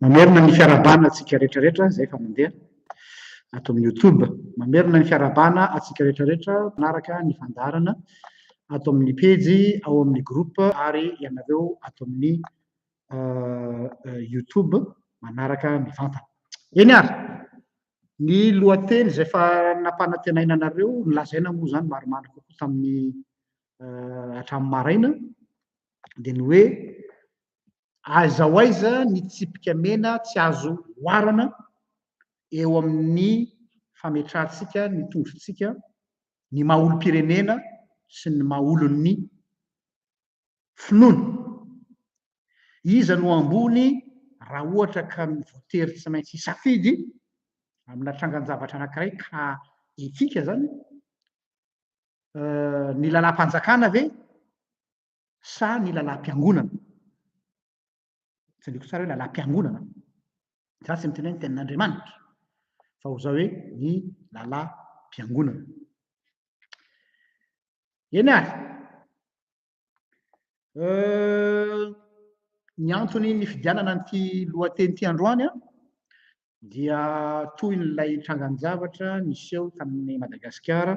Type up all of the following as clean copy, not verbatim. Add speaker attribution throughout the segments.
Speaker 1: mamerina ny fiarabana atsika rehetrarehetra zay fa mandeha ato amin'ny YouTube. Mamerina ny fiarabana atsika rehetrarehetra manaraka ny fandarana ato amin'ny pejy ao amin'ny groupe ary ianareo ato amin'ny YouTube manaraka mivantana. Eny ary ny lohateny zay fa nampanantenaina anareo nolazaina moa zany maromaro kokoa tamin'ny hatramin'ny maraina dia ny hoe aiza ho aiza ny tsipika mena tsy azo oarana eo amin'ny fametrahantsika ny tondrotsika ny maha olom-pirenena sy ny maha olon'ny finoana. Iza no ambony raha ohatra ka ny voatery tsy maintsy hisafidy amina trangan-javatra anankiray ka etika zany ny lalam-panjakana ve sa ny lalam-piangonana. Tandriko tsara hoe lalam-piangonana za tsy miteny hoe ny tenin'Andriamanitra fa ho zao hoe ny lalam-piangonana. Eny ary ny antony ny fidianana n'ity lohateny ity androany dia toy n'ilay trangan-javatra niseho tamin'ny Madagasikara,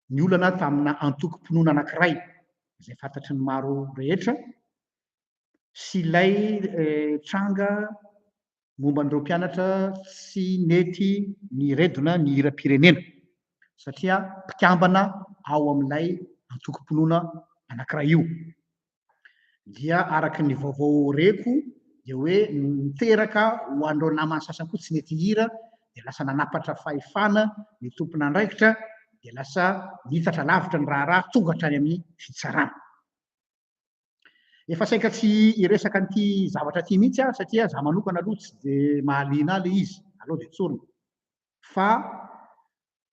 Speaker 1: ny olana tamina antoko-pinoana anankiray izay fantatry ny maro rehetra sy ilay tranga momba an'ireo mpianatra tsy nety ny redona ny hiram-pirenena satria mpikambana ao amin'ilay antoko-pinoana anankiray io. Dia araky ny vaovao reko dia hoe niteraka ho an'ireo namany sasany koa tsy nety hira dia lasa nanapatra fahefana ny tompon'andraikitra dia lasa nitatra lavitra ny raharaha tonga hatrany amin'ny fitsarana. Efa saika tsy hiresaka an'ity zavatra ity mihitsy satria za manokana aloha tsy dia mahaliana ahy ilay izy aloha dia tsorina fa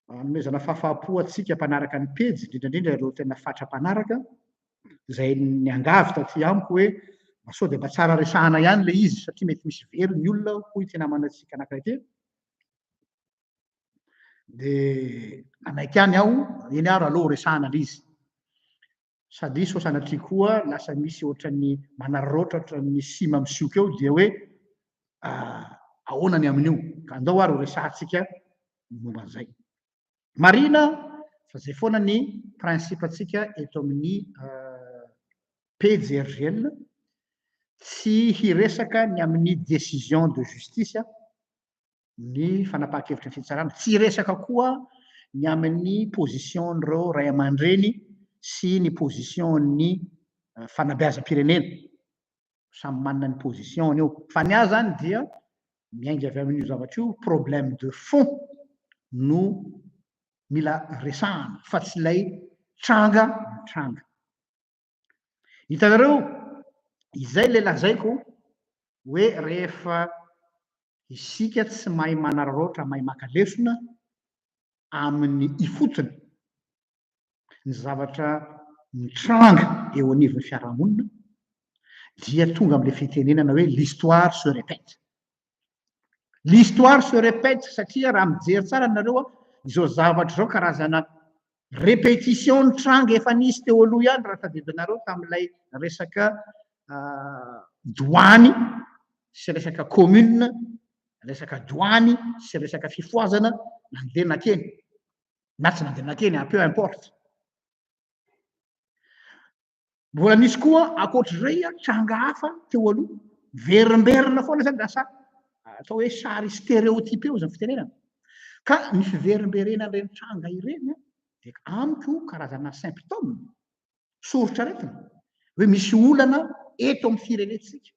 Speaker 1: hanomezana fahafapo atsika mpanaraka ny pejy indrindrandrindra ireo tena fatra-mpanaraka izay niangavy taty amiko hoe sao dia mba tsara resahana ihany ilay izy satria mety misy very ny olona hoy ty namana antsika anankiray ty dia anaiky ihany aho eny ary aloha resahana an'izy sady sao sanatria koa lasa misy ohatran'ny manararaotra ohatran'ny sima misioka eo dia hoe ahoana ny amin'io ka andao ary ho resahantsika momba an'izay. Marina fa zay foana ny prinsipe antsika eto amin'ny pejy RGL tsy hiresaka ny amin'ny décision de justice ny fanapahan-kevitra ny fitsarana, tsy hiresaka koa ny amin'ny position'ireo ray aman-dreny sy ny position'ny fanabeazam-pirenena samy manana ny position eo fa ny ahy zany dia miainga avy amin'io zavatra io problème de fond no mila resahana fa tsy ilay tranga. Hitanareo izay le lazaiko hoe rehefa isika tsy mahay manararaotra mahay maka lesona amin'ny ifotony ny zavatra mitranga eo anivon'ny fiarahamonina dia tonga amin'ilay fitenenana hoe l'histoire se répète. L'histoire se répète satria raha mijery tsara nareo izao zavatra izao karazana répétition ny tranga efa nisy teo aloha ihany raha tadidinareo tamin'ilay resaka douane sy resaka commune, resaka douane sy resaka fifoazana nandeha nakeny na tsy nandeha nakeny peu importe. Mbola nisy koa ankoatr'izay tranga hafa teo aloha verimberina foana zany lasa atao hoe sary stéréotype eo zany fitenenana ka ny fiverimberena ireny tranga ireny dia amiko karazana symptôme soritra aretina hoe misy olana eto amin'ny firenentsika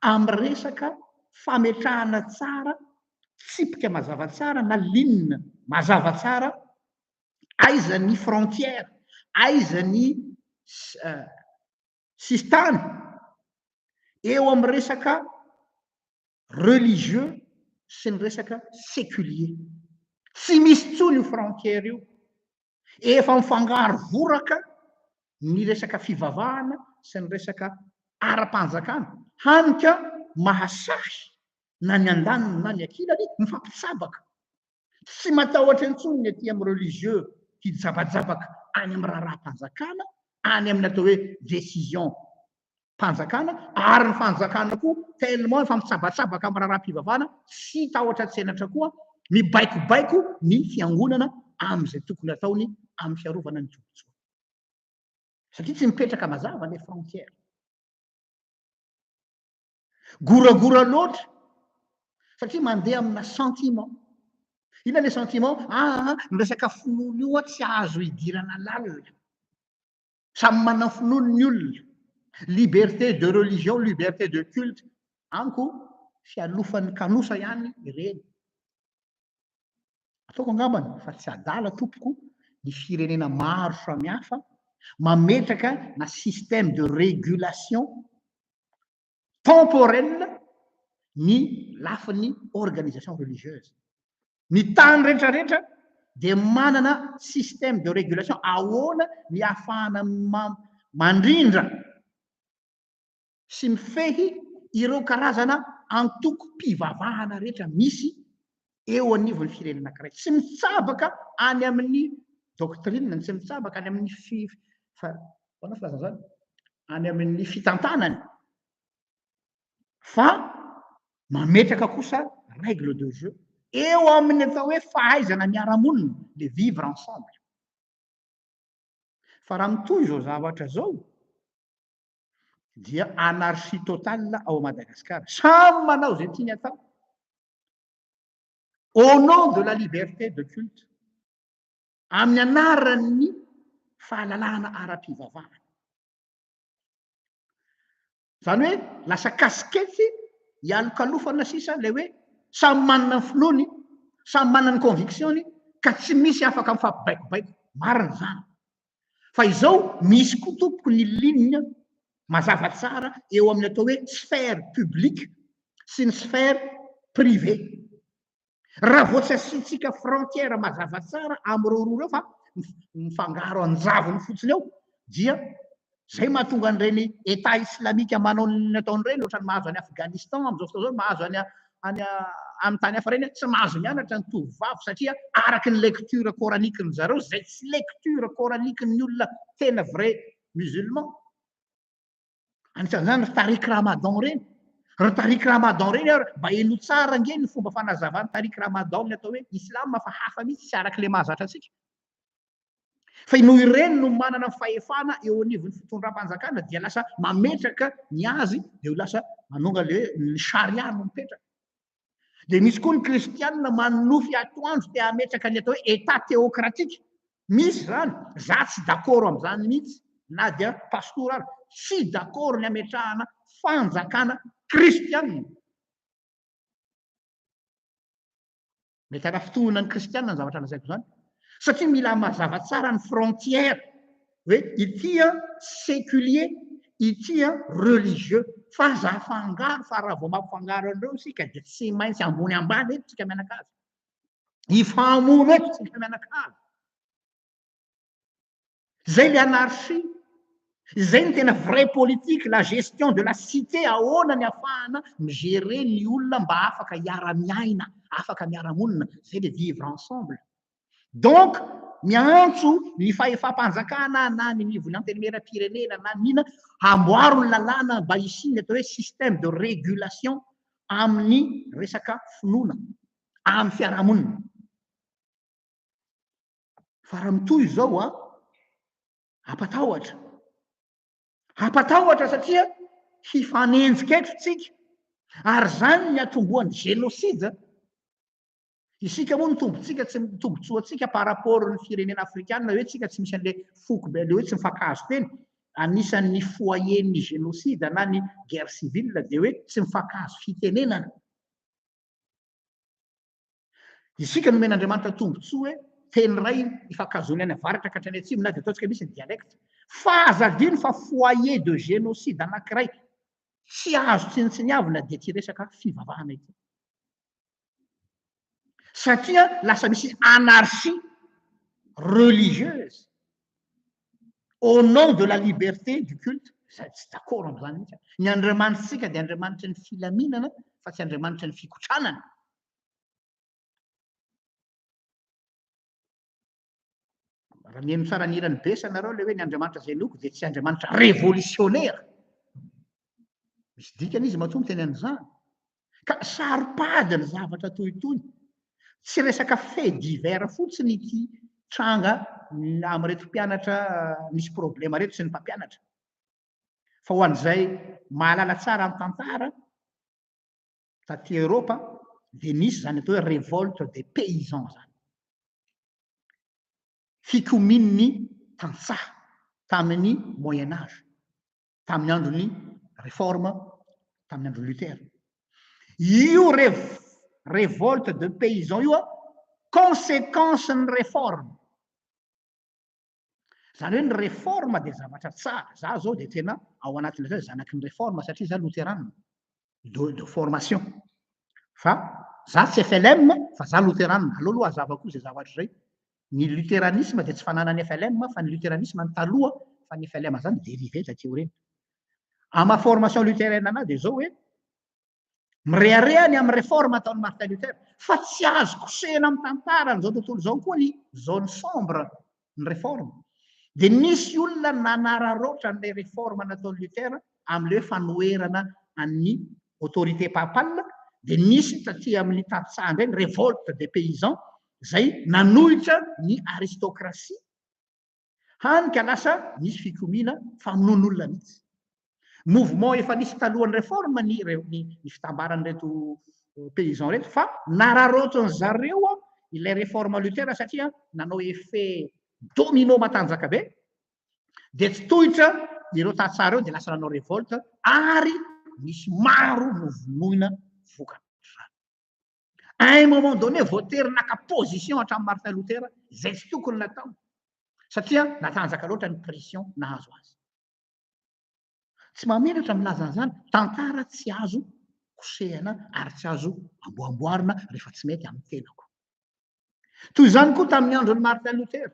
Speaker 1: amin'ny resaka fametrahana tsara tsipika mazava tsara na ligne mazava tsara aiza ny frontière aiza ny sistany eo amin'ny resaka religieux sy ny resaka séculier. Tsy misy tsony io frontière io efa mifangaro voraka ny resaka fivavahana sy ny resaka ara-panjakana hanika mahasahy na ny andaniny na ny ankilany mifampitsabaka tsy matahotra intsony ny aty amin'ny religieux hijabajabaka any amin'ny raha-panjakana any amin'ny atao hoe décision Fanjakana ary ny fanjakana koa tellement fa mitsabatsabaka amin'ny raharaham-pivavahana sy tahotra tsenatra koa mibaikobaiko ny fiangonana amin'izay tokony ataony amin'ny fiarovana ny tombotsoa satria tsy mipetraka mazava les frontières goragora loatra satria mandeha amina sentiment ina le sentiment ny resaka finoana io tsy azo hidirana lalina samy manana finoany ny olona liberté de religion liberté de culte amiko fialofan'ny kanosa ihany ireny ataoko angambany fa tsy adala tompoko ny firenena maro samihafa mametraka na système de régulation temporelle ny lafin'ny organisation religieuse ny tany rehetrarehetra dia manana système de régulation ahoana ny ahafahana mandrindra sy mifehy ireo karazana antoko-pivavahana rehetra misy eo anivon'ny firenena anankiray tsy mitsabaka any amin'ny doctrine tsy mitsabaka any amin'ny fana filaza zany any amin'ny fitantanany fa mametraka kosa règle de jeu eo amin'ny atao hoe fahaizana miara-monina le vivre ensemble fa raha mitoy zao zavatra zao dia anarchie totale ao Madagasikara samy manao zay tiany atao au nom de la liberté de culte amin'ny anaran'ny fahalalahana ara-pivavahana zany hoe lasa kasikety hialokalofana sisa le hoe samy manana ny finoany samy manana ny convictiony ka tsy misy afaka mifampibaikobaiko marina zany fa izao misy koa tompoko ny ligne mazava tsara eo amin'ny atao hoe sphère publique sy ny sphère privée raha vao tsy asiantsika frontière mazava tsara amin'ireo roa reo fa mifangaro anjavony fotsiny eo dia zay mahatonga an'ireny état islamika manao ny ataon'ireny ohatrany mahazo any Afghanistan amin'izao fotoana zao mahazo any amin'ny tany hafa reny tsy mahazo mianatra ny tovovavy satria araky ny lecture coranique ny zareo zay tsy lecture coranique ny olona tena vrai musulman anisan'izany tariky ramadan reny ry tariky ramadan reny mba eno tsara nge ny fomba fanazavany tariky ramadan ny atao hoe islam fa hafa mihitsy sy araky le mahazatra atsika fa noho ireny no manana fahefana eo anivon'ny fitondram-panjakana dia lasa mametraka ny azy dia lasa manonga le ny charia no mipetraka dia misy koa ny kristianina manofy atoandro te hametraka ny atao hoe état théocratique misy zany za tsy d'accord amin'izany mihitsy na dia pastor ary tsy d'accord ny ametrahana fanjakana kristianina mety arafitohina ny kristianina ny zavatra nazaiko zany satria mila mazava tsara ny frontière hoe itya séculier itya religieux fa zafangaro fa raha vao mampifangaro an'ireo sika dia tsy maintsy ambony ambany eto tsika mianakavy hifamono eto tsika mianakavy zay le anarchie zay ny tena vrai politique la gestion de la cité ahoana ny ahafahana migérer ny olona mba afaka hiara-miaina afaka miara-monina zay le vivre ensemble donc miantso ny fahefam-panjakana na ny mivony antenimera-pirenena na nina amboaro ny lalàna mba hisiny atao hoe système de régulation amin'ny resaka finoana amin'ny fiarahamonina fa raha mitoy zao hampatahotra satria hifanenjika eto tsika ary zany ny atombohan'ny génocide isika moa ny tombotsika tsy tombotsoatsika par rapport ny firenena afrikana hoe tsika tsy misy an'le foko be le hoe tsy mifankazo teny anisan'ny foyer-ny génocide na ny guerre civile dia hoe tsy mifankazo fitenenana isika nomen'andriamanitra tombotsoa hoe teny ray ifankazony any avaratra ka hatrany atsimo na dia ataontsika misy ny dialecte fa azadiny fa foyer de génocide anankiray tsy azo tsinitsiniavina dia ty resaka fivavahana ity satria lasa misy anarchie religieuse au nom de la liberté du culte zay tsy d'accord amin'izany mihitsy ny andriamanitsika dia andriamanitra ny filaminana fa tsy andriamanitra ny fikotranana raha mihaino tsara ny irany besa nareo le hoe ny andriamanitra zay noko dia tsy andriamanitra révolutionnaire misy dikany izy matonga teny an'izany ka saropady ny zavatra toytoy tsy resaka fait divers fotsiny ity tranga am'reto mpianatra misy problema reto sy ny mpampianatra fa ho an'izay mahalala tsara amin'ny tantara taty Eropa dia nisy zany atao hoe révolte des paysans zany fikomin'ny tantsaha tamin'ny moyen âge tamin'ny andron'ny réforme tamin'ny andron'ny Luther io révolte de paysans io a conséquence ny réforme zany hoe ny réforme dia zavatra tsara za zao dia tena ao anatin'izay zanaky ny réforme satria za lutheranne de formation fa za tsy FLM fa za lutheranne aloha hazavako zay zavatra zay ny lutheranisme dia tsy fananany FLM fa ny lutheranisme ny taloha fa ny FLM zany dérivé tateo reny ama formation luthérienne ana dia zao hoe mireharehany amin'ny réforme ataon'ny Martin Luther fa tsy azo kosehana amin'ny tantara n'izao tontolo zao koa ny zone sombre ny réforme dia nisy olona nanararoatra n'ilay réforme nataon'ny Luther amin'ilay hoe fanoherana an'ny autorité papale dia nisy taty amin'ny tantsaha indray ny révolte des paysans zay nanohitra ny aristocratie hany ka lasa nisy fikomiana famonoan'olona mihitsy mouvement efa nisy talohan'ny réforme ny fitambaran'ireto paysans reto fa nararotrany zareo a ilay réforme Luther satria nanao effet domino matanjaka be dia tsy tohitra ireo tantsaha reo dia lasa nanao révolte ary misy maro no vonoina vokatra à un moment donné voatery naka position hatramin'ny Martin Luther zay tsy tokony natao satria natanjaka loatra ny pression nahazo azy tsy mamelatra milaza an'izany tantara tsy azo kosehana ary tsy azo amboamboarina rehefa tsy mety amin'ny tenako toy izany koa tamin'ny andron'ny Martin Luther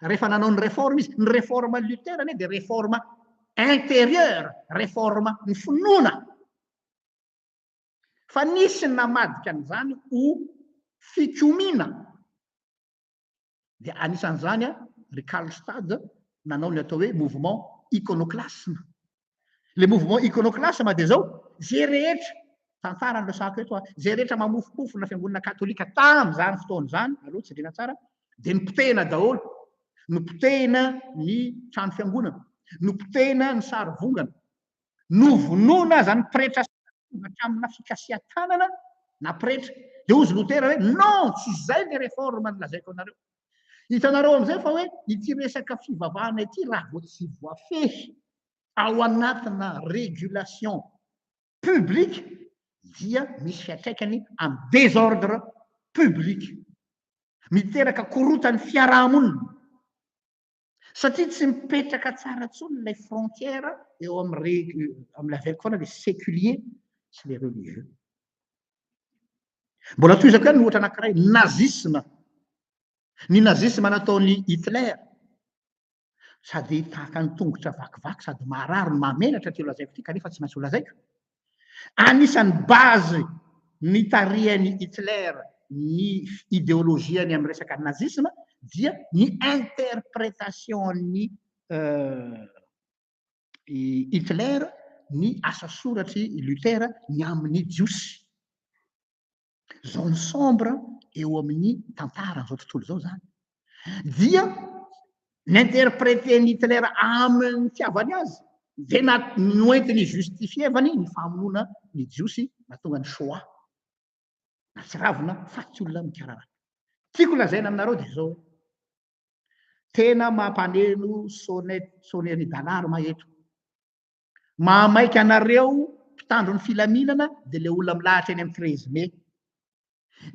Speaker 1: rehefa nanao ny réforme izy ny réforme Luther anie dia réforme intérieure réforme ny finoana fa nisy namadika an'izany ho fikomiana dia anisan'izany a ry Karlstad nanao ny atao hoe mouvement iconoclasme le mouvement iconoclasme dia zao zay rehetra tantara ny resahako eto zay rehetra mamofopofona fiangonana katolika tamin'izany fotoana izany aloha tsy rena tsara dia nipotehina daholo nipotehina ny trano fiangonana nipotehina ny sary vongana novonoina zany pretra hatramina fikasihan-tanana na pretra dia ozy Luther hoe non tsy izay le réforme nylazaiko anareo hitanareo amin'izay fa hoe ity resaka fivavahana ity raha vao tsy voafehy ao anatina régulation publique dia misy fiantraikany amin'ny désordre public miteraka korotany fiarahamonina satria tsy mipetraka tsara tsony ilay frontière eo amin'ny averiko foana le séculier sy le religieux mbola toizako ihany ny ohatra anankiray nazisme ny nazisme nataon'ny Hitler sady tahaka ny tongotra vakivaky sady marary ny mamenatra ty lazaiko ty kanefa tsy maintsy ho lazaiko anisan'ny base ny tarihany Hitler ny idéologiany amin'ny resaka nazisme dia ny interprétation'ny Hitler ny asa soratry Luther ny amin'ny jiosy zone sombre eo amin'ny tantaran'izao tontolo zao zany dia n'interpréteny Hitler amin'ny tiavany azy dia noentiny justifievany ny famonoana ny jiosy natonga ny Shoah na tsy ravina fa tsy olona mikararana tiako lazaina aminareo dia zao tena mampaneno sonnerie d'alarme eto mahamaika anareo mpitandro ny filaminana dia le olona milahatra eny amin'ny 13 mai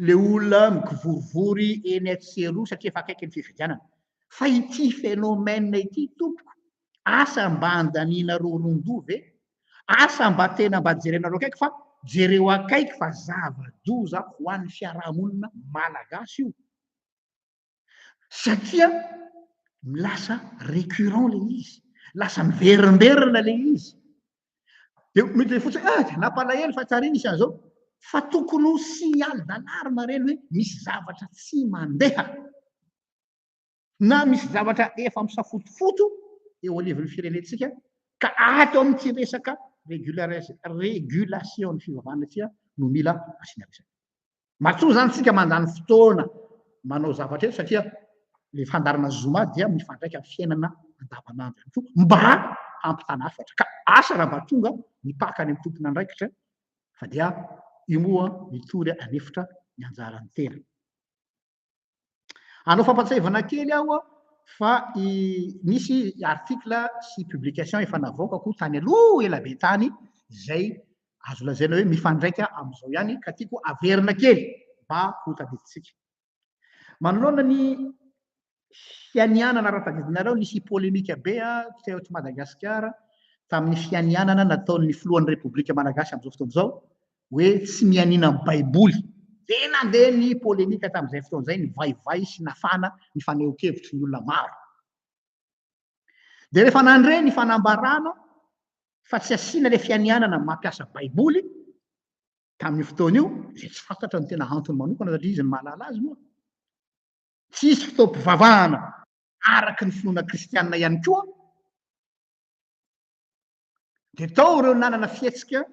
Speaker 1: le olona mikivorivory eny Atsiero satria efa akaiky ny fifidianana fa ity phénomène ity tompoko asa mba andaniana rorondova ve asa mba tena mba jerenareo akaiky fa jereo akaiky fa zava-doza ho an'ny fiarahamonina malagasy io satria lasa récurrent le izy lasa miverimberina le izy dia mety fotsiny nampalahelo fa tsarina isy an'izao fa tokony ho signal d'alarme reny hoe misy zavatra tsy mandeha na misy zavatra efa misafotofoto eo anivon'ny firenentsika ka ato amin'ity resaka régulation ny fivavahana tia no mila asiana resaka. Matsoa zany tsika mandany fotoana manao zavatra eto satria le fandarana zoma dia mifandraika amin'ny fiainana andavanandro ihany koa mba hampitana hafatra ka asa raha mba tonga mipaka any amin'ny tompona andraikitra fa dia io moa mitory anefitra ny anjarany tena. Anao fampatsahivana kely aho fa misy article sy publication efa navoakako tany aloha ela be tany izay azo lazaina hoe mifandraika amin'izao ihany ka tiako averina kely mba ho tadiditsika. Manoloana ny fianianana ara-tadidinareo nisy polémika be teto Madagasikara tamin'ny fianianana nataon'ny filohan'ny Repoblika Malagasy amin'izao fotoana izao hoe tsy mianina amin'ny Baiboly. Dia nandeha ny polémika tamin'izay fotoana izay ny vaivay sy nafana ny fanehoan-kevitry ny olona maro. Dia rehefa nandre ny fanambarana fa tsy asiana le fianianana mampiasa Baiboly tamin'ny fotoana io, izay tsy fantatra ny tena antony manokana satria izy ny mahalala azy moa. Tsisy fitaovam-pivavahana araky ny finoana kristianina ihany koa. Dia tao ireo nanana fihetsika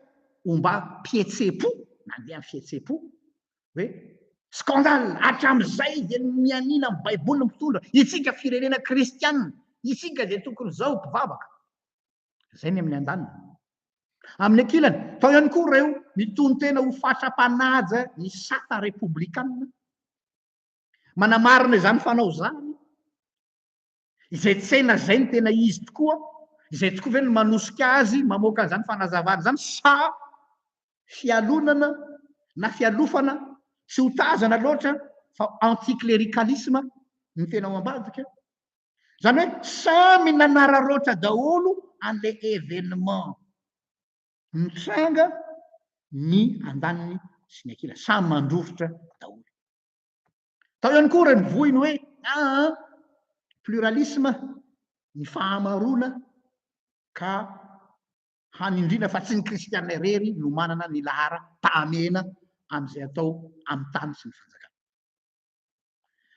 Speaker 1: ho mba pietse-po, nandeha amin'ny fietse-po hoe scandale hatramin'izay dia mianina amin'ny Baiboly ny mpitondra, itsika firenena kristianina, itsika dia tokony izao mpivavaka. Izay ny amin'ny andaniny. Amin'ny ankilany, tao ihany koa ireo mitony tena ho fatra-panaja ny sata repoblikanina, manamarina izany fanao izany, izay tsena izay ny tena izy tokoa, izay tokoa ve no manosika azy mamoaka an'izany fanazavana izany sa fialonana na fialofana tsy ho tazana loatra fa anticléricalisme ny tena ao ambadika. Zany hoe samy nanararoatra daholo an'le événement mitranga ny andaniny sy ny ankilany, samy mandrovitra daholo. Tao ihany koa ireo nivohiny hoe pluralisme, ny fahamarona ka hanindrina fa tsy ny kristianina irery no manana ny lahara-pahamena amin'izay atao amin'ny tany sy ny fanjakana.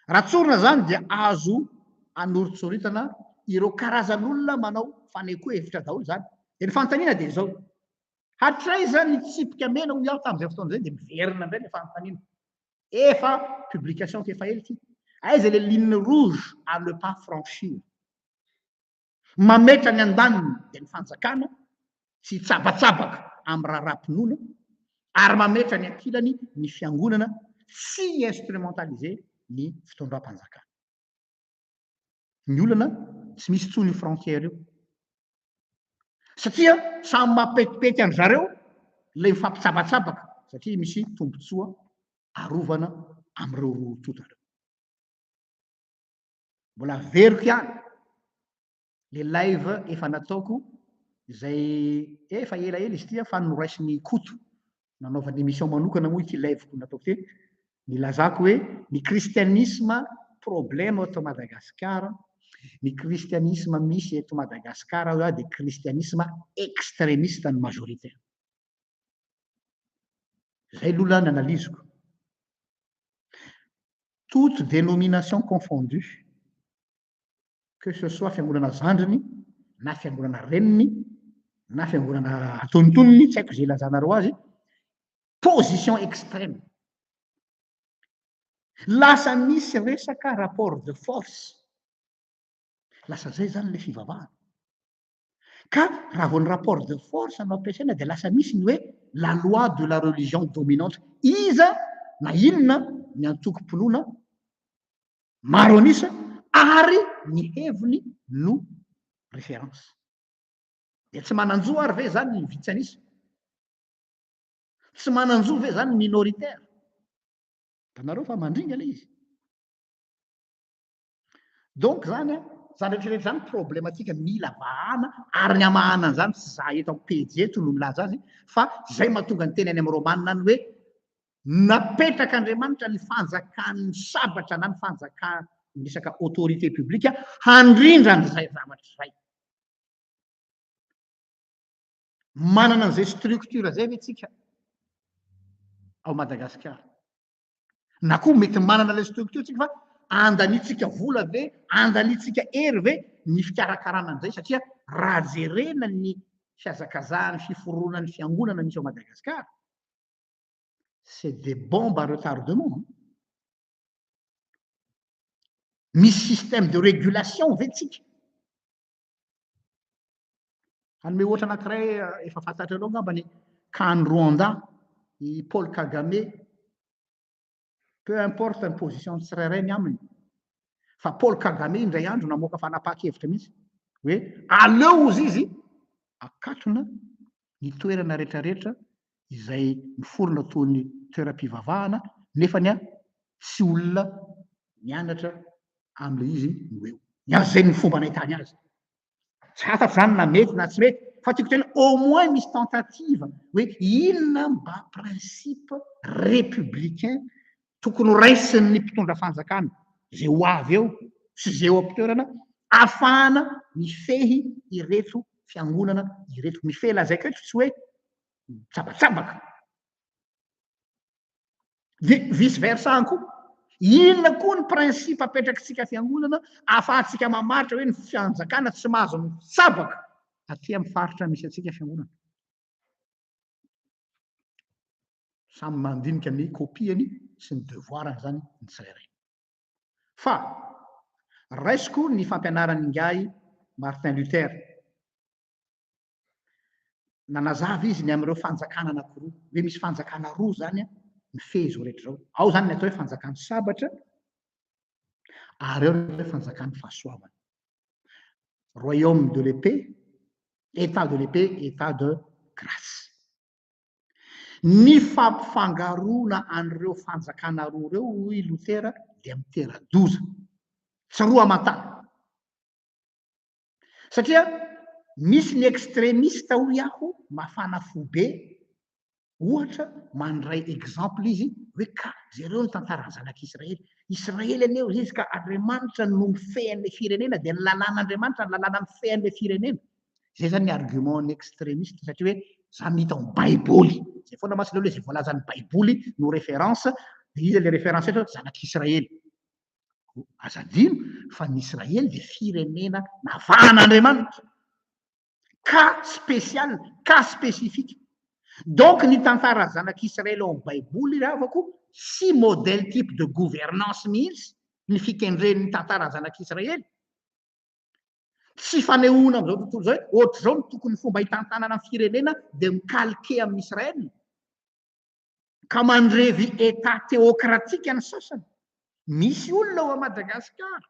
Speaker 1: Raha tsorina zany dia azo anoritsoritana ireo karazan'olona manao fanehoako hevitra daholo zany. Dia ny fanontaniana dia izao. Hatraiza ny tsipika mena ho iaho tamin'izay fotoana izay dia miverina indray ny fanontaniana. Efa publication efa ela ity. Aiza le ligne rouge à ne pas franchir. Mametra ny andaniny dia ny fanjakana tsy tsabatsabaka amin'ny raharaham-pinoana ary mametra ny ankilany ny fiangonana sy instrumentaliser ny fitondram-panjakana. Ny olana tsy misy tsony frontière io. Satria samy mampetipety an zareo ilay mifampitsabatsabaka satria misy tombontsoa arovana amin'ireo rototo. Mbola veriko ihany le live efa nataoko izay efa ela izy ity fa noraisin'ny Koto. Nanaovana émission manokana moa ity liveko nataoko ty. Nilazako hoe ny kristianisme problème eto Madagasikara, ny kristianisme misy eto Madagasikara dia kristianisme extrémiste ny majoritaire. Zay lola ny analiziko. Toute dénomination confondue, que ce soit fiangonana zandriny na fiangonana reniny na fiangonana atonontonony, tsy haiko izay ilazanareo azy, position extrême. Lasa misy resaka rapport de force. Lasa zay zany le fivavahana. Ka raha vao ny rapport de force no ampiasaina dia lasa misy ny hoe la loi de la religion dominante. Iza na inona ny antoko-pinoana maro anisa ary ny heviny no référence. Dia tsy mananjo ary ve zany ny vitsy anisa? Tsy mananjo ve zany ny minoritaire? Tanareo fa mandringa le izy. Donc zany zany rehetrarehetra zany problématika mila vahana ary ny amahana an'izany tsy za eto amin'ny pejy eto no milaza azy fa zay mahatonga ny teny any amin'ny Romanina ny hoe napetraka Andriamanitra ny fanjakan'ny sabatra na ny fanjakana ny resaka autorité publique handrindra an'izay zavatra izay. Manana an'izay structure zay ve tsika ao Madagasikara? Na koa mety manana le structure tsika fa andanitsika vola ve, andanitsika hery ve ny fikarakarana an'izay satria raha jerena ny fiazakazahany fiforonany fiangonana misy ao Madagasikara. C'est des bombes à retardement. Misy système de régulation vetsika. Hanome ohatra anankiray efa fantatrareo ngambany CAN Rwanda, i Paul Kagame, peu importe ny position tsirairay ny aminy. Fa Paul Kagame indray andro namoaka fanapakevitra mihitsy hoe aleo izy akatona ny toerana rehetrarehetra izay miforona toy ny toeram-pivavahana nefany tsy olona mianatra am'le izy no eo. Zay ny fomba nahitany azy. Tsy fantatro zany na mety na tsy mety, fa tiako tena au moins misy tentative hoe inona mba principe républicain tokony raisin'ny mpitondra fanjakana zay ho avy eo sy zay eo am-pitoerana ahafahana mifehy ireto fiangonana ireto mifehy lazaiko eto tsy hoe tsabatsabaka. Vice versa koa, inona koa ny principe apetrakitsika fiangonana ahafahantsika mamaritra hoe ny fianjakana tsy mahazo mitsabaka aty amin'ny faritra misy atsika fiangonana. Samy mandinika ny kopiany sy ny devoirany zany ny tsirairay. Fa raisiko ny fampianarany ngai Martin Luther. Nanazava izy ny amin'ireo fanjakana anankiroa hoe misy fanjakana roa zany mifehy zao rehetra zao. Ao zany ny atao hoe fanjakana sabatra ary eo ny fanjakana fahasoavana. Royaume de l'épée, état de l'épée, état de grâce. Ny fampifangaroana an'ireo fanjakana roa reo hoy Lutera dia mitera-doza. Tsy roa amantana. Satria misy ny extrémiste ho iaho mafana fo be, ohatra mandray exemple izy hoe ka zareo ny tantaran'ny zanak'Israely. Israely aneo izy ka Andriamanitra no mifehan'le firenena dia ny lalàn'Andriamanitra ny lalàna mifehan'le firenena. Zay zany ny argument ny extrémiste satria hoe zany hita ao Baiboly. Zay foana masina hoe zay voalazan'ny Baiboly no référence, izy le référence eto zanak'Israely. Azadino fa ny Israely dia firenena navahan'Andriamanitra. Cas spécial, cas spécifique. Donc ny tantara zanak'Israely ao Baiboly ravako si modèle type de gouvernance mihitsy ny fikendren'ny tantara zanak'Israely. Tsy fanehoana am'izao tontolo zao hoe ohatr' zao ny tokony fomba hitantanana amin'ny firenena dia mikalke amin'ny Israely. Ka mandrevy état théocratique ny sasany. Misy olona ao Madagasikara.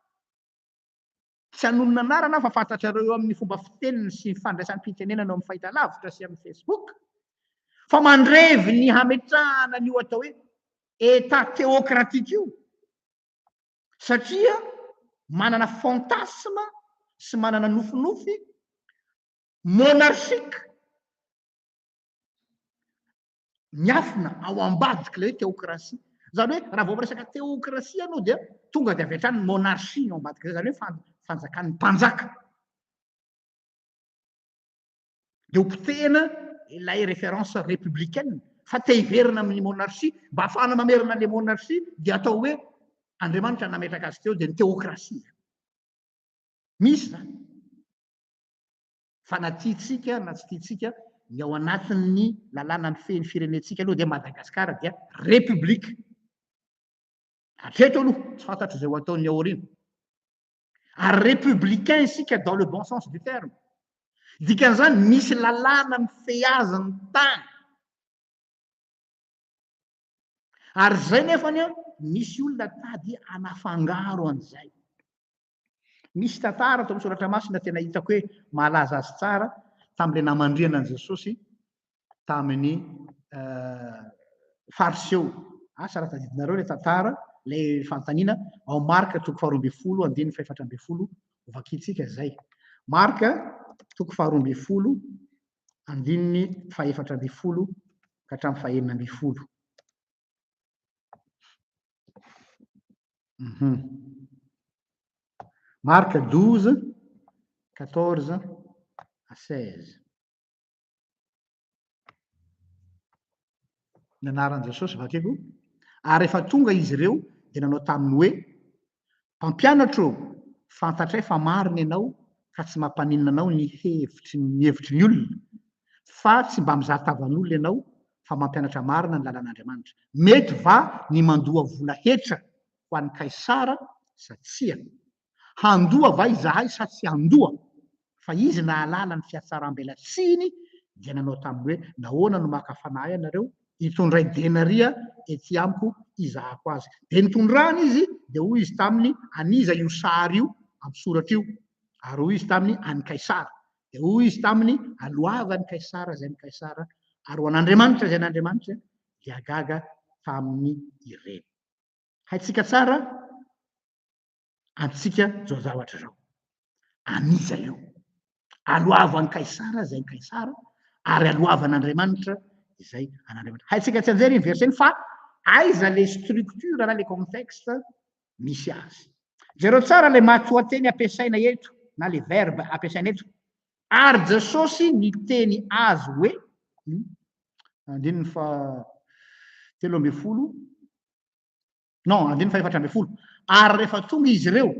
Speaker 1: Tsy hanonona anarana fa fantatrareo eo amin'ny fomba fiteniny sy fandraisan'ny fitenenana amin'ny fahitalavitra sy amin'ny Facebook. Fa mandrevy ny hametrahana ny atao hoe état théocratique io. Satria manana fantasme sy manana nofinofy monarchika miafina ao ambadiky le théocratie. Zany hoe raha vao miresaka théocratie anao dia tonga dia avy hatrany monarchie ao ambadiky zany hoe fanjakan'ny mpanjaka. Dia hopitehana ilay référence républicaine fa te hiverina amin'ny monarchie mba ahafahana mamerina le monarchie dia atao hoe Andriamanitra nametraka azy teo dia ny théocratie. Misy zany. Fa na tiatsika na tsy tiatsika ny ao anatin'ny lalàna ny fehiny firenentsika aloha dia Madagasikara dia république. Hatreto aloha tsy fantatro izay ho ataony ao aoriana. Ary républicain isika dans le bon sens du terme. Dikan'izany misy lalàna mifehy azy ny tany. Ary zay nefany misy olona tady hanafangaro an'izay. Misy tantara tao amin'ny soratra masina tena hitako hoe malaza azy tsara tamin'ilay namandriana an'i Jesosy tamin'ny fariseo. Asa raha tadidinareo ilay tantara, ilay fanontaniana ao Marka 12:1-4, ovakitsika zay. Marka 12:1-4 ka hatramin'ny 9. Marca 12:14-16. Ny anaran'i Jesosy vakeko. Ary rehefa tonga izy ireo dia nanao taminy hoe mpampianatro, fantatray fa marina ianao ka tsy mampaninona anao ny hevitry ny olona fa tsy mba mizahatavan'olona ianao fa mampianatra marina ny lalàn'Andriamanitra. Mety va ny mandoa vola hetra ho an'ny Kaisara sa tsia? Handoa va izahay sa tsy handoa? Fa izy nahalala ny fiatsaram-belatsiny dia nanao taminy hoe nahoana no maka fanahy ianareo hitondray denaria ety amiko izahako azy. De nitondrany izy de hoy izy taminy aniza io sary io amin'ny soratra io, ary hoy izy taminy any Kaisara. De hoy izy taminy aloava ny Kaisara zay ny Kaisara ary ho an'Andriamanitra zay n'Andriamanitra dia gaga taminy ireny. Haitsika tsara antsika zao zavatra zao. Aniza io? Aloava ny Kaisara zay ny Kaisara ary aloava n'Andriamanitra izay an'Andriamanitra. Haitsika tsy anjery iny verseny fa aiza le structure na le contexte misy azy. Jereo tsara le matoateny ampiasaina eto na le verbe ampiasaina eto. Ary Jesosy ny teny azy hoe andininy fa 13 non andininy fa 14. Ary rehefa tonga izy ireo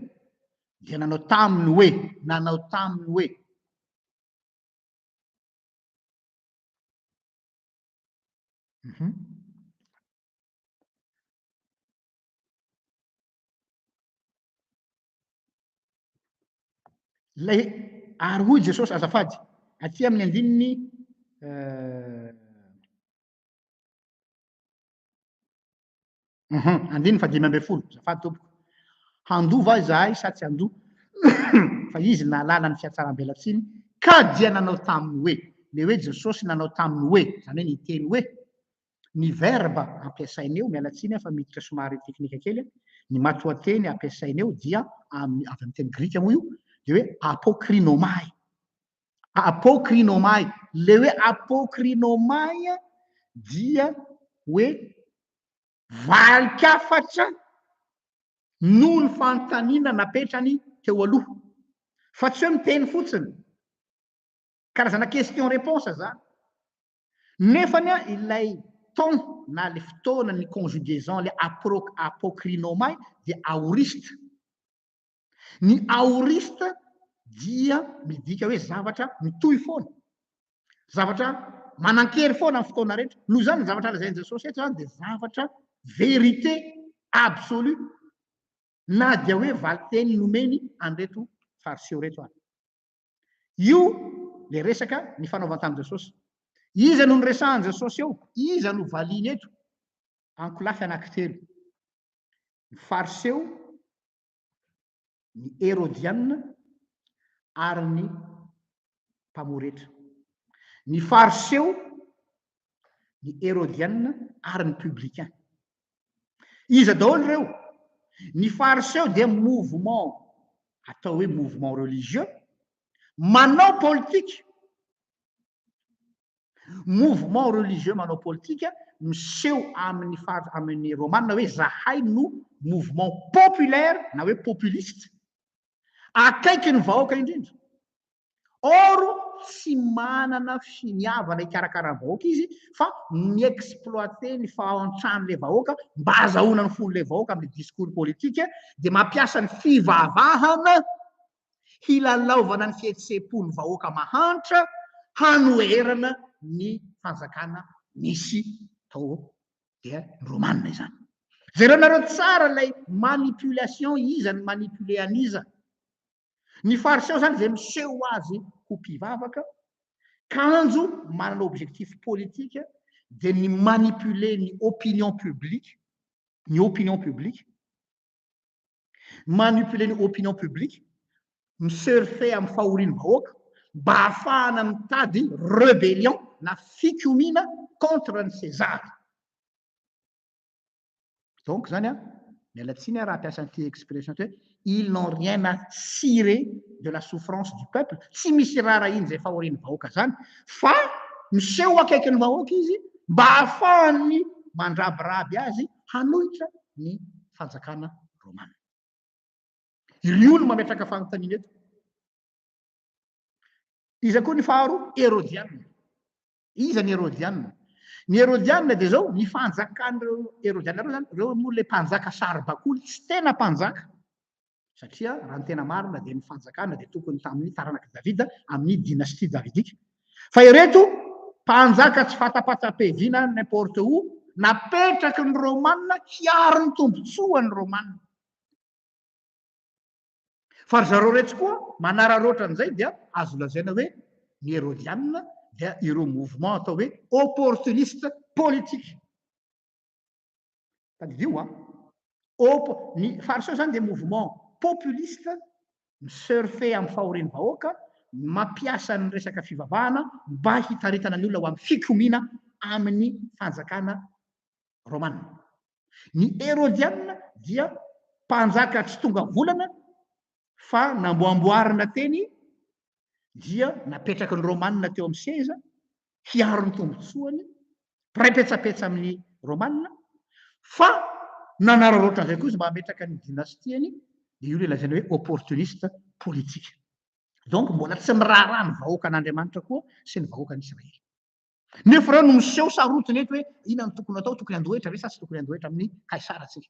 Speaker 1: dia nanao taminy hoe lay ary hoy Jesosy azafady aty amin'ny andininy andininy fa 15 azafady tompoko. Handoa va izahay sa tsy handoa? Fa izy nahalala ny fiatsaram-belatsiny ka dia nanao taminy hoe. Le hoe Jesosy nanao taminy hoe zany hoe niteny hoe ny verba ampiasaina eo mialatsiny fa miditra somary teknika kely. Ny matoateny ampiasaina eo dia avy amin'ny teny grika moa io de hoe apokrinomai. Apokrinomai. Le hoe apokrinomai dia hoe valikafatra no ny fanontaniana napetrany teo aloha. Fa tsy hoe miteny fotsiny. Karazana question réponse zany. Nefany ilay temps na le fotoana ny conjugaison le apokrinomai dia aoriste. Ny aoriste dia midika hoe zavatra mitohy foana. Zavatra manan-kery foana amin'ny fotoana rehetra. Noho zany zavatra lazainy Jesosy eto zany dia zavatra vérité absolue na dia hoe valiteny nomeny an'ireto fariseo reto any. Io le resaka ny fanaovan-tany Jesosy. Iza no niresahany Jesosy eo? Iza no valiny eto? Ankolafy anankitelo. Ny fariseo, ny hérodianina ary ny mpamoretra. Ny fariseo, ny hérodianina ary ny publicain. Iza daholo ireo? Ny fariseo dia mouvement atao hoe mouvement religieux manao politique. Mouvement religieux manao politique miseho amin'ny romanina hoe zahay no mouvement populaire na hoe populiste akaiky ny vahoaka indrindra. Or tsy manana finiavana hikarakara-vahoaka izy fa miexploiter ny fahantrano le vahoaka mba azahoana ny fon'le vahoaka amin'ny discours politique dia mampiasa ny fivavahana hilalaovana ny fihetsepo-ny vahoaka mahantra hanoherana ny fanjakana misy tao dia romanina izany. Jerenareo tsara lay manipulation iza ny manipule aniza. Ny fariseo zany zay miseho azy ho mpivavaka kanjo manana objectif politique de ny manipuler ny opinion publique, manipuler ny opinion publique, misurfer amin'ny fahorian'ny vahoaka mba ahafahana mitady rébellion na fikomina contre ny César. Donc zany mialatsiny raha ampiasan'ity expression hoe ils n'ont rien à cirer de la souffrance du peuple. Tsy misy raha iny zay fahorian'ny vahoaka zany fa miseho akaikin'ny vahoaka izy mba ahafahany mandrabiraby azy hanohitra ny fanjakana romana. Iry olo mametraka fanontaniana eto. Iza koa ny faharo? Hérodianina. Iza ny hérodianina? Ny hérodianina dia zao ny fanjakan'ireo hérodianina zany ireo moa le mpanjaka saribakoly tsy tena mpanjaka satria raha ny tena marina dia ny fanjakana dia tokony tamin'ny taranaka Davida amin'ny dynastie davidika. Fa ireto mpanjaka tsy fatapatapevina n'importe où napetraky ny romanina hiaro ny tombontsoa ny romanina fa zareo retsy koa manararoatra an'izay dia azo lazaina hoe ny hérodianina dia ireo mouvement atao hoe opportuniste politique tadidio ny fariseo zany dia mouvement populiste misurfe amin'ny fahorian'ny vahoaka mampiasa ny resaka fivavahana mba hitaritana ny olona ho amin'ny fikomiana amin'ny fanjakana romanina ny hérodianina dia mpanjaka tsy tonga volana fa namboamboarina teny dia napetraky ny romanina teo amin'ny seza hiaro ny tombotsoany miraipetsapetsa amin'ny romanina fa nanararoatra an'izay koa izy mba hametraka ny dynastiany dia io le lazaina hoe opportuniste politique donc mbola tsy miraharaha ny vahoakan'Andriamanitra koa sy ny vahoakan'Israely nefa reo no miseho sarotiny eto hoe ina ny tokony atao tokony andohetra ve sa tsy tokony andohetra amin'ny kaisara tsika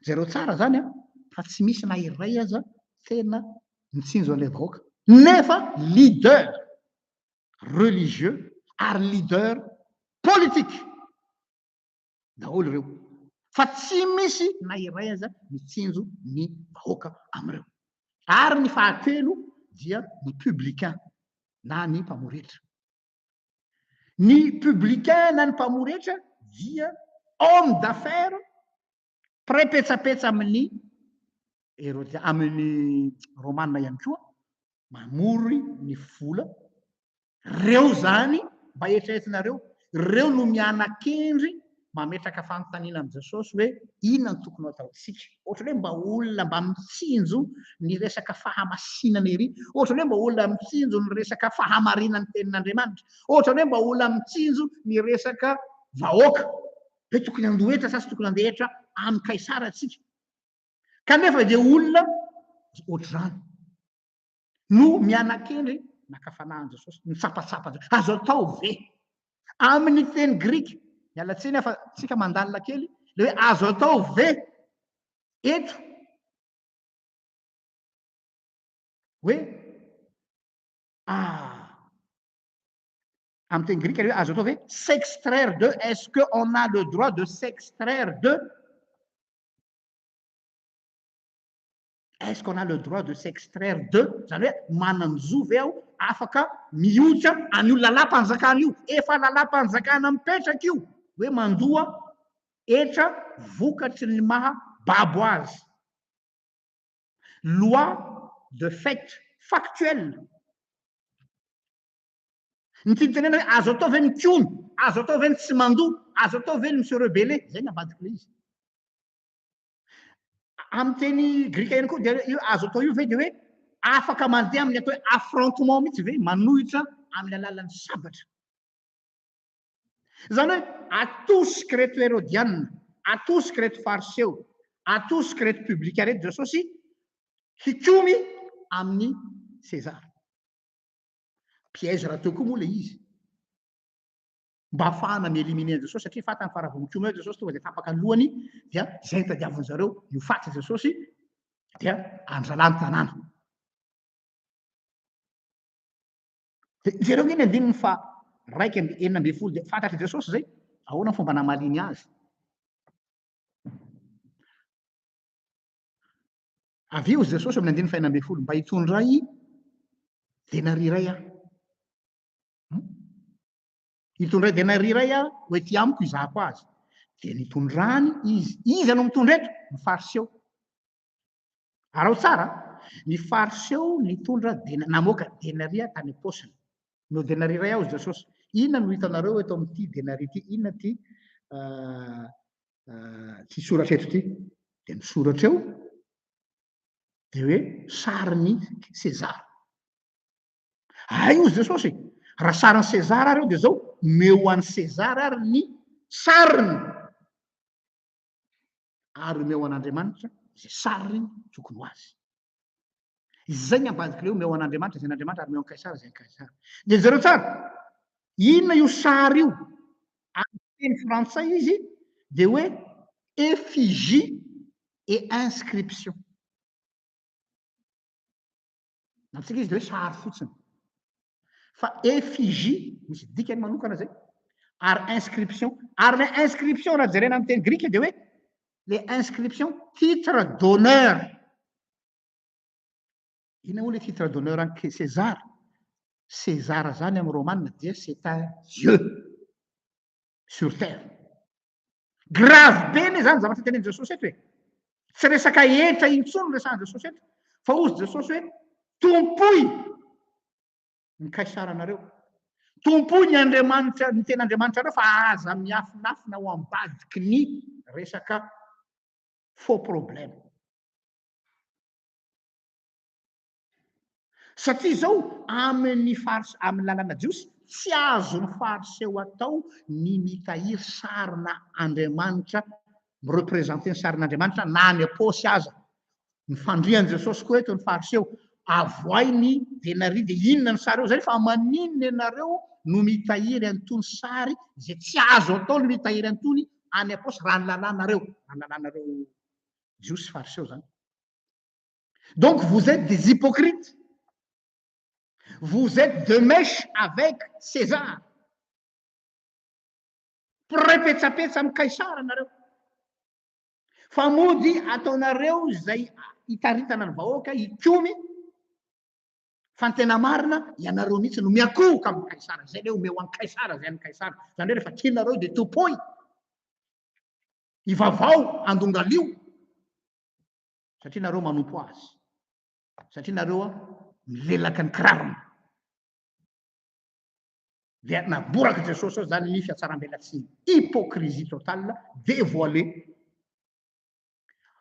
Speaker 1: zareo tsara zany fa tsy misy na iray aza tena mitsinjo an'ilay vahoaka nefa leader religieux ary leader politique daholo ireo fa tsy misy na iray aza mitsinjo ny vahoaka am'ireo ary ny fahatelo dia ny publicain na ny mpamoretra ny publicain na ny mpamoretra dia homme d'affaires miraipetsapetsa amin'ny hérodia amin'ny romanina ihany koa mamory ny vola reo zany mba eritreretinareo reo no mianakendry mametraka fanontaniana am' Jesosy hoe inona ny tokony atao tsika ohatra hoe mba olona mba mitsinjo ny resaka fahamasinana ery ohatra hoe mba olona mitsinjo ny resaka fahamarinana ny tenin'Andriamanitra ohatra hoe mba olona mitsinjo ny resaka vahoaka hoe tokony andohetra sa tsy tokony andehatra amin'ny kaisara tsika kanefa dia olona ohatr'izany no mianakendry nakafanahan Jesosy mitsapatsapa azo atao ve amin'ny teny grika mialatsiny fa tsika mandalina kely le hoe azo atao ve eto hoe amin'ny teny grika le hoe azo atao ve s'extraire de est-ce que on a le droit de s'extraire de est-ce qu'on a le droit de s'extraire de zany hoe mananjo ve aho afaka miotra any io lalam-panjakana io efa lalam-panjakana mipetraka io hoe mandoa etra vokatry ny maha babo azy loi de fait factuelle ny tianytenena hoe azo atao ve ny kono azo atao ve ny tsy mandoa azo atao ve ny monsieur rebelle zay ny ambadika le izy amin'ny teny grika ihany koa dia io azo atao io ve dia hoe afaka mandeha amin'ny atao hoe affrontement mihitsy ve manohitra amin'ny alalan'ny sabatra zany hoe atosiky reto hérodianina atosiky reto fariseo atosiky reto publicain reto Jesosy hikomy amin'ny César piège raha teo koa moa le izy mba ahafahana mieliminer an Jesosy satria fatany faravonikomy eo Jesosy tonga dia tapaka ny lohany dia zay ny tadiaviny zareo io faty Jesosy dia andralany tanàna zareo iny andininy fa raiky enina amby folo dia fantatry Jesosy zay ahoana ny fomba namaliny azy avy eo Jesosy amin'ny andininy fa enina amby folo mba hitondray denari iray hitondray denari iray hoe ty amiko izahako azy dia nitondrany izy anao mitondra eto ny fariseo arao tsara ny fariseo nitondra namoaka denaria tany am-paosiny no denari iray aho Jesosy inona no hitanareo eto amin'ity denari ty inona ty ty soratra eto ty dia misoratra eo dia hoe sarin'ny César io Jesosy raha sarin'ny César ary eo dia zao meo an'ny César ary ny sariny ary meo an'Andriamanitra zay sariny tokony ho azy izay ny ambadika leo meo an'Andriamanitra zay n'Andriamanitra ary meo an'ny kaisara zay ny kaisara dia zareo tsara inona io sary io amin'ny teny frantsay izy dia hoe effigie et inscription amintsika izy dia hoe sary fotsiny fa effigie misy dikany manokana zay ary inscription ary le inscription raha jerena amin'ny teny grika dia hoe le inscription titre d'honneur ina moa le titre d'honneur any César César zany amin'ny romanina dia c'est un dieu sur terre grave be le zany zavatra teneny Jesosy eto hoe tsy resaka etra intsony resahan Jesosy eto fa ozy Jesosy hoe tompoy ny kaisaranareo tompoy ny Andriamanitra ny tena Andriamanitra reo fa aza miafinafina ho ambadiky ny resaka faux problème satria zao amin'ny fariseo amin'ny lalàna jiosy tsy azo ny fariseo atao ny mitahiry sarina Andriamanitra mireprésenter ny sarin'Andriamanitra na any am-paosy aza ny fandrian Jesosy koa eto ny fariseo avoainy denari dia inona ny sary eo zay fa maninona ianareo no mitahiry antony sary zay tsy azo atao no mitahiry antony any am-paosy raha ny lalànareo jiosy fariseo zany donc vous êtes des hypocrites vous êtes de mèche avec César pirepetsapetsa amin'ny kaisara nareo fa mody ataonareo zay hitaritana ny vahoaka hikomy fa ny tena marina ianareo mihitsy no miakohoka amin'ny kaisara zay le omeo any kaisara zay any kaisara zany hoe rehefa tianareo dia tompoy ivavao andongalio satria nareo manompo azy satria nareo milelaka ny kirarona dia naboraka Jesosy ao zany ny fiatsaram-belatsiny hypocrisie totale dévoilé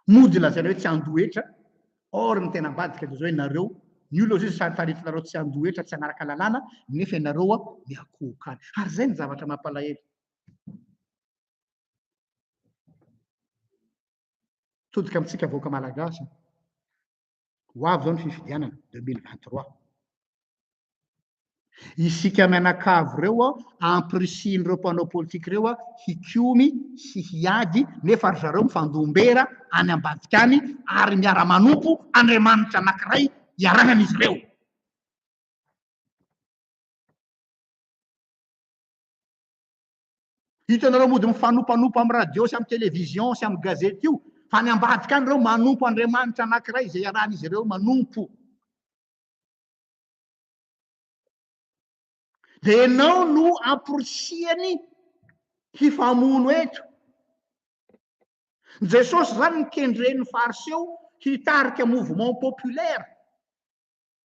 Speaker 1: mody lazaina hoe tsy andoetra or ny tena ambadika dia zao ianareo ny olona zay taritinareo tsy andoetra tsy anaraka lalàna nefa ianareo miakohoka any ary zay ny zavatra mampalahelo todika amintsika vahoaka malagasy ho avy zao ny fifidianana 2023 isika mianakavy reo ampirisian'ireo mpanao politika reo hikomy sy hiady nefa ry zareo mifandombera any ambadika any ary miara-manompo Andriamanitra anankiray hiaragnan'izy ireo hitanareo mody mifanompoanompo amin'ny radio sy amin'ny télévision sy amin'ny gazety io fa ny ambadika any reo manompo Andriamanitra anankiray izay iarahan'izy ireo manompo dia ianao no ampirisiany hifamono eto Jesosy zany nikendren'ny fariseo hitarika mouvement populaire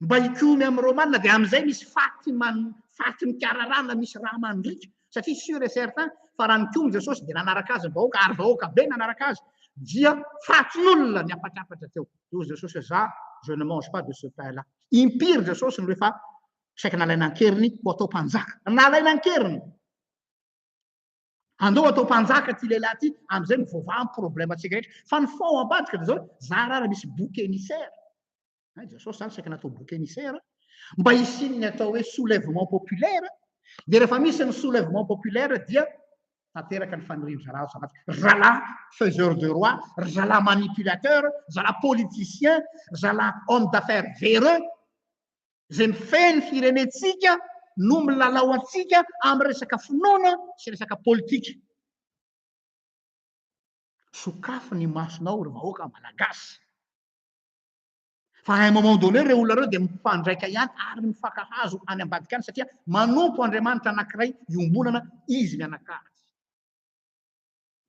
Speaker 1: mba hikomy amin'ny romanina dia amin'izay misy faty mikararana misy raha mandrika satria sûr et certain fa raha nikomy Jesosy dia nanaraka azy vahoaka ary vahoaka be nanaraka azy dia fatyn'olona ny apatrapatra teo ozy Jesosy hoe za je ne mange pas de ce pain là impiry Jesosy no rehefa saika nalaina ankeriny ho atao mpanjaka nalaina ankeriny andao atao mpanjaka ty lehilahy ty amin'izay mivoavaha ny problème atsika rehetra fa ny fao ambadika dia zao za raha misy bouc émissaire Jesosy zany saika natao bouc émissaire mba hisininy atao hoe soulèvement populaire dia rehefa misy ny soulèvement populaire dia tanteraka ny fanirian-dralahy zalahy faiseur de roi zalahy manipulateur zalahy politicien zalahy homme d'affaires véreux zay mifeny firenetsika no milalao atsika amin'ny resaka finoana sy resaka politika sokafo ny masonao ry vahoaka malagasy fa à un moment donné reo olona reo dia mifandraika ihany ary mifankahazo any ambadika any satria manompo Andriamanitra anankiray iombonana izy mianakavy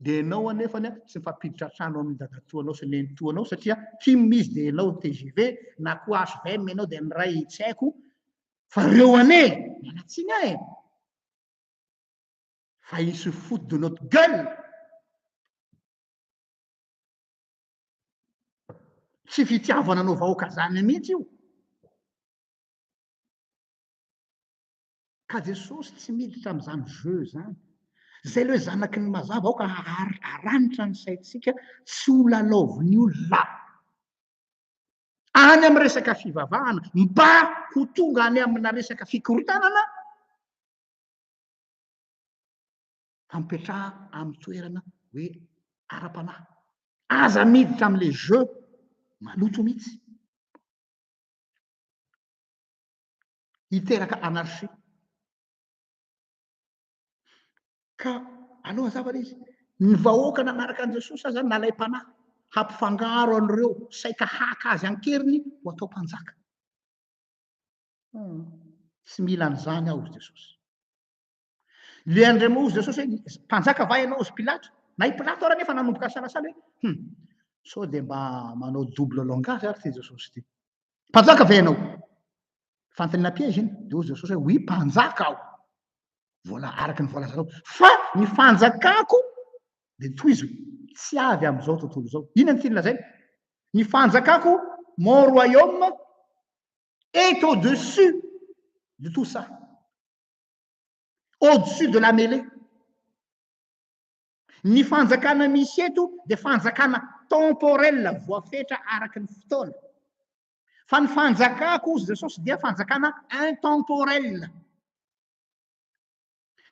Speaker 1: dia ianao anefany tsy mifampiditra trano amin'ny dadatoanao sy nenitoanao satria timizy dia ianao TGV na koa HVM ianao dia ny ray tsy haiko fa reo ane mialatsiny ahy fa il se fout de notre gueule tsy fitiavana anao vahoaka zany mihitsy io ka Jesosy tsy miditra amin'izany jeu zany zay le hoe zanaky ny mazava aoka aranitra ny saitsika tsy ho lalaoviny olona any amin'ny resaka fivavahana mba ho tonga any amina resaka fikorotanana fampetraha amin'ny toerana hoe ara-panahy aza miditra amin'le jeu maloto mihitsy hiteraka anarchie. Ka aloha zavatra izy ny vahoaka nanaraka an Jesosy zany nalaim-panahy hampifangaro an'ireo saika haka azy ankeriny ho atao mpanjaka. Tsy mila an'izany aho ozy Jesosy. Le andremo ozy Jesosy hoe mpanjaka va ianao ozy Pilata, na i Pilata ara nefa nanomboka salasala hoe sao de mba manao double langage ary ty Jesosy ty. Mpanjaka va ianao? Fantany piège iny, de ozy Jesosy hoe oui mpanjaka aho. Vola araky ny voalazanao. Fa ny fanjakako de toizo tsy avy am'izao tontolo zao. Inona ny tiany lazainy? Ny fanjakako, mon royaume est au-dessus de tout ça. Au-dessus de la mêlée. Ny fanjakana misy eto de fanjakana temporel voafetra araky ny fotoana. Fa ny fanjakako ozy Jesosy dia fanjakana intemporel.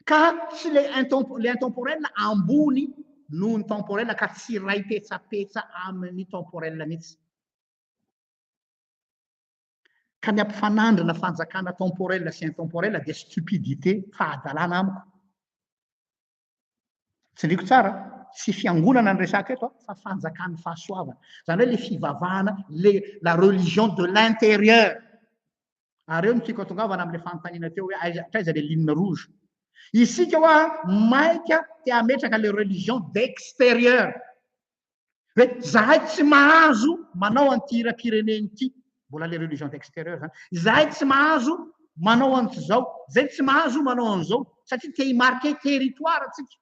Speaker 1: Ka tsy le intemporel ambony noho ny temporel ka tsy ray petsapetsa amin'ny temporel mihitsy. Ka ny ampifanandrana fanjakana temporel sy intemporel dia stupidité, fahadalàna amiko. Tsy ndriko tsara, tsy fiangonana ny resaka eto fa fanjakan'ny fahasoavana. Zany hoe le fivavahana, la religion de l'intérieur. Ary eo ny tiako atongavana amin'le fanontaniana teo hoe aiza le ligne rouge. Isika hoa maika te hametraka le religion d'extérieur. Hoe zahay tsy mahazo manao an'ity hiram-pireneny ity, mbola le religion d'extérieur zany. Zahay tsy mahazo manao an'izao, zay tsy mahazo manao an'izao, satria te himarquer territoire atsika.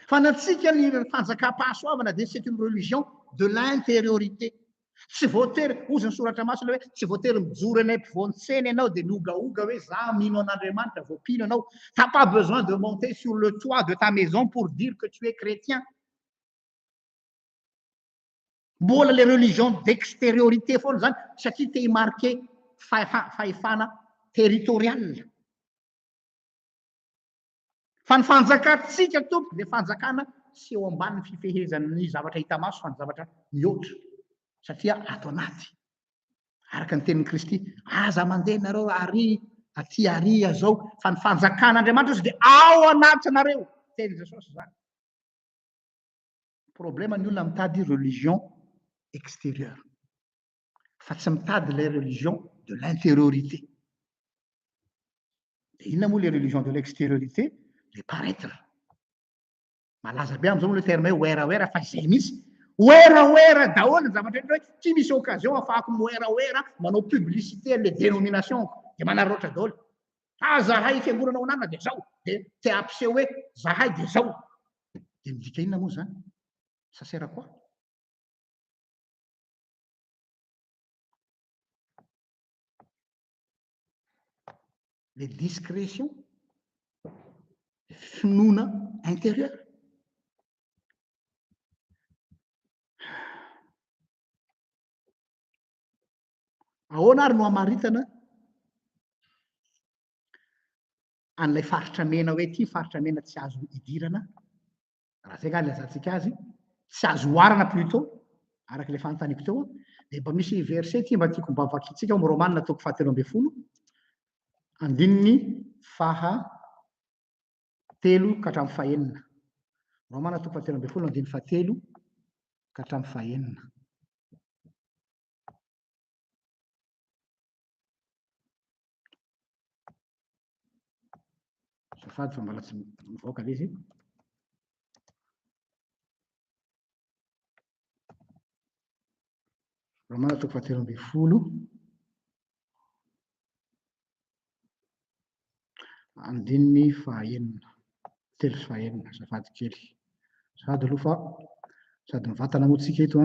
Speaker 1: Fa natsika ny fanjakam-pahasoavana dia c'est une religion de l'intériorité. Tsy voatery, ozy ny soratra masina hoe tsy voatery mijoro eny ampovoan-tsena ianao dia miogaoga hoe za mino an'Andriamanitra voapino ianao. T'as pas besoin de monter sur le toit de ta maison pour dire que tu es chrétien. Mbola le religion d'extériorité foana zany satria te himarquer fahefana territorial. Fa ny fanjakatsika tompo dia fanjakana sy eo ambanin'ny fifehezan'ny zavatra hita maso fa ny zavatra mihoatra. Satria ato anaty. Araka ny tenin'i Kristy, aza mandeha nareo ary aty aria zao, fa ny fanjakan'Andriamanitra izy dia ao anatinareo. Teny Jesosy zany. Problème ny olona mitady religion extérieure. Fa tsy mitady les religions de l'intériorité. Et inona moa les religions de l'extériorité? Les paraître. Malaza be am'izao le terme hoe oera fa izay misy. Oera daholo ny zavatra hoe tsy misy occasion afahako moera manao publicité le dénomination dia manaroatra daholo. Zahay fiangonana ao anana dia zao, dia te ampiseho hoe zahay dia zao. Dia midika inona moa zany? Ça sert à quoi? Les discrétions, finoana intérieur. Ahoana ary no hamaritana an'ilay faritra mena hoe ty faritra mena tsy azo idirana, raha zay ngany lazantsika azy, tsy azo oarana plutôt, araka le fanontaniako teo, dia mba misy verset ty mba tiako mba vakitsika ao amin'ny Romanina toko 7:12, andininy 7 ka hatramin'ny 9. Romanina toko 7:12 andininy 7 ka hatramin'ny 9. Safady fa mbola tsy mivoaka le izy. Romanina toko 7:12 andininy 9, 3 sy 9, safady kely. Safady aloha fa sady mivantana moa tsika eto.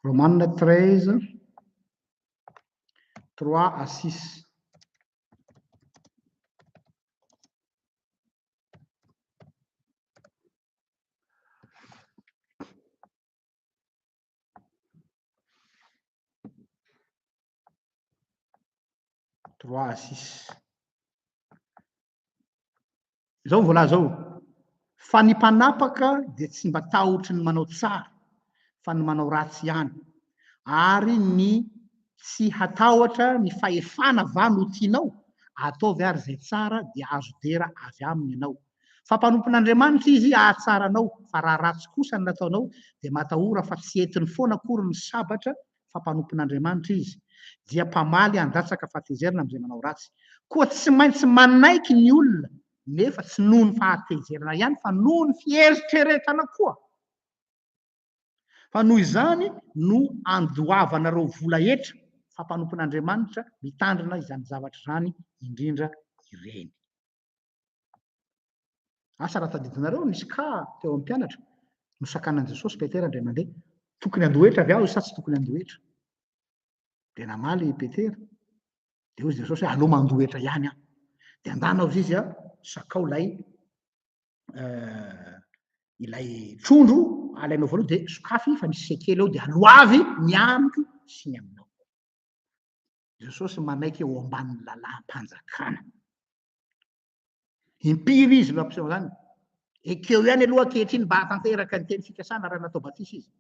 Speaker 1: Romanina 13, 3 à 6. Zao vola zao. Fa ny mpanapaka dia tsy mba tahotry ny manao tsara, fa ny manao ratsy ihany. ary ny tsy hatahotra ny fahefana va no tianao ataovy ary zay tsara dia azo dera avy aminy ianao. Fampanopin'Andriamanitra izy ahatsaranao, fa raha ratsy kosa ny nataonao dia matahora fa tsy entiny foana akory ny sabatra fampanopin'Andriamanitra izy, dia mpamaly handatsaka fahatezerana am'izay manao ratsy. Koa tsy maintsy manaiky ny olona nefa tsy noho ny fahatezerana ihany fa noho ny fieritreretana koa. Fa noho izany no andoavanareo vola etra fampanopin'Andriamanitra mitandrina izany zavatra zany indrindra ireny. Asa raha tadidinareo nisy ka teo amin'ny mpianatra no sakanan Jesosy Petera indray mandeha, tokony andohetra avy aho sa tsy tokony andohetra? De namaly Petera, de hoy Jesosy hoe aleo mandohetra ihany aho. De andanao izy sakao ilay trondro alainao voaloha de sokafy fa misy sekely eo de aloavy miamiko sy ny aminao. Jesosy manaiky eo ambanin'ny lalam-panjakana. Impiry izy mampiseho zany. Ekeo ihany aloha ankehitriny mba hatanteraka ny teny fikasana raha natao batisy izy.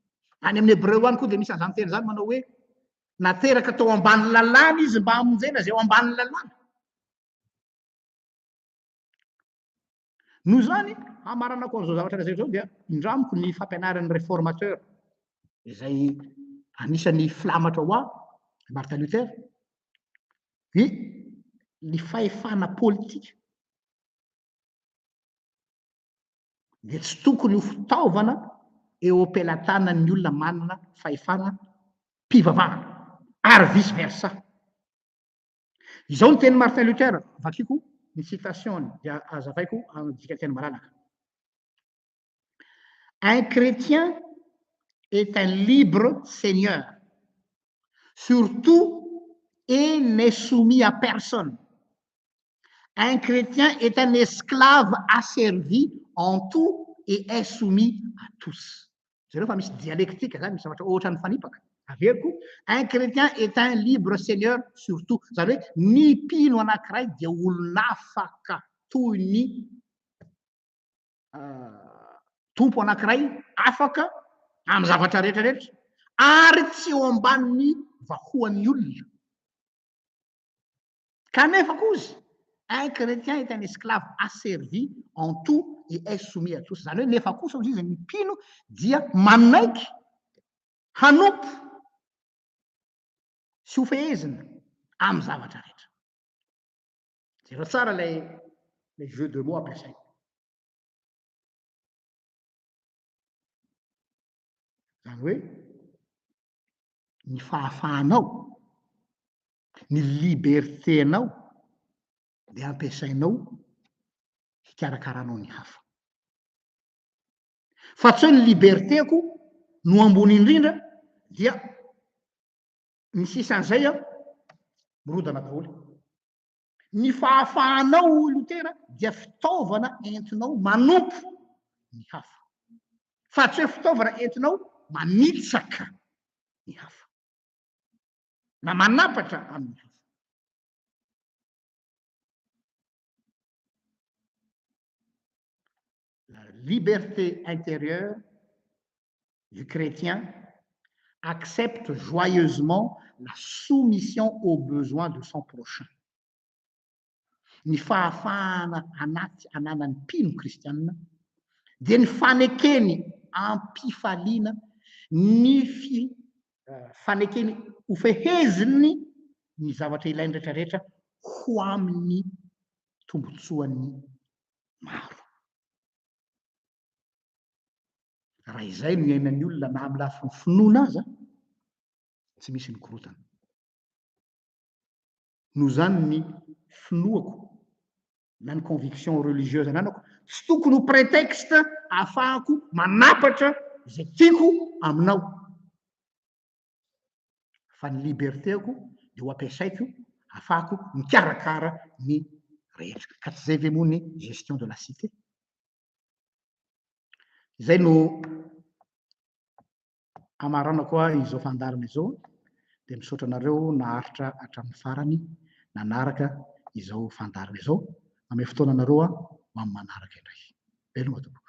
Speaker 1: Any amin'ny Hebreo any koa de misy an'izany teny zany manao hoe nateraka tao ambanin'ny lalàna izy mba hamonjena zay eo ambanin'ny lalàna. Noho zany hamarana koa an'izao zavatra zay zao dia indramiko ny fampianaran'ny réformateur izay anisany filamatra ho aho Martin Luther, ny fahefana politika dia tsy tokony ho fitaovana eo am-pelatanan'ny olona manana fahefana mpivavahana ary vice versa. Izao ny teny Martin Luther, vakiko ny citation dia azavaiko andika teny malalaka. Un chrétien est un libre seigneur, surtout et n'est soumis à personne. Un chrétien est un esclave asservi en tout et est soumis à tous. Zareo fa misy dialectique zany, misy zavatra ohatran'ny fanipaka. Averiko, un chrétien est un libre seigneur surtout. Zany hoe ny mpino anankiray dia olona afaka toy ny tompo anankiray afaka amin'ny zavatra rehetrarehetra ary tsy eo ambanin'ny vahoan'ny olona. Kanefa kozy, un chrétien est un esclave asservi en tout et est soumis à tous. Zany hoe nefa kosa izy ny mpino dia manaiky hanompo sy ho fehezina amin'ny zavatra rehetra. Zay tsara les jeux de mots ampiasaina. Zany hoe ny fahafahanao, ny liberténao dia ampiasainao hikarakaranao ny hafa. Fa tsy hoe ny libertéko no ambony indrindra dia ny sisan'izay mirodana daholo. Ny fahafahanao Lutera dia fitaovana entinao manompo ny hafa. Fa tsy hoe fitaovana entinao manitsaka ny hafa na manapatra amin'ny hafa. La liberté intérieure du chrétien accepte joyeusement la soumission aux besoins de son prochain. Ny fahafahana anaty ananan'ny mpino kristianina dia ny fanekeny ampifaliana ny fanekeny ho feheziny ny zavatra ilainy rehetrarehetra ho amin'ny tombotsoan'ny maro. Raha izay no iainan'ny olona na amin'ny lafiny finoana aza, tsy misy ny korotana. Noho zany ny finoako na ny conviction religieuse ananako tsy tokony ho prétexte ahafahako manapatra zay tiako aminao. Fa ny libertéko dia ho ampiasaiko ahafahako mikarakara ny rehetra. Ka tsy zay ve moa ny gestion de la cité. Zay no amarana koa izao fandarina izao dia misaotra anareo naharitra hatramin'ny farany nanaraka izao fandarina izao. Ame fotoana anareo amin'ny manaraka indray. Veloma tompoko.